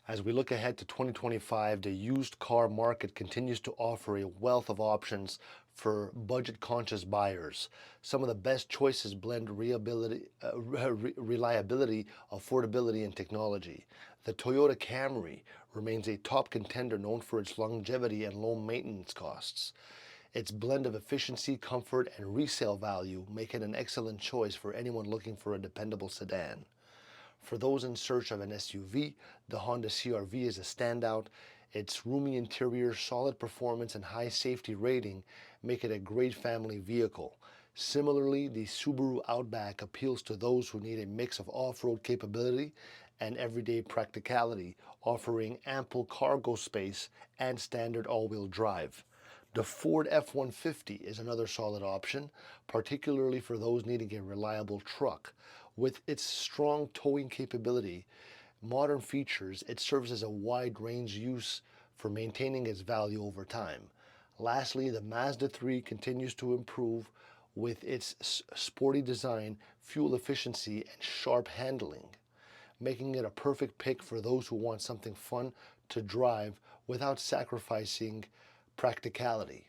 As we look ahead to 2025, the used car market continues to offer a wealth of options for budget-conscious buyers. Some of the best choices blend reliability, affordability, and technology. The Toyota Camry remains a top contender known for its longevity and low maintenance costs. Its blend of efficiency, comfort, and resale value make it an excellent choice for anyone looking for a dependable sedan. For those in search of an SUV, the Honda CR-V is a standout. Its roomy interior, solid performance, and high safety rating make it a great family vehicle. Similarly, the Subaru Outback appeals to those who need a mix of off-road capability and everyday practicality, offering ample cargo space and standard all-wheel drive. The Ford F-150 is another solid option, particularly for those needing a reliable truck. With its strong towing capability, modern features, it serves as a wide range use for maintaining its value over time. Lastly, the Mazda 3 continues to improve with its sporty design, fuel efficiency, and sharp handling, making it a perfect pick for those who want something fun to drive without sacrificing practicality.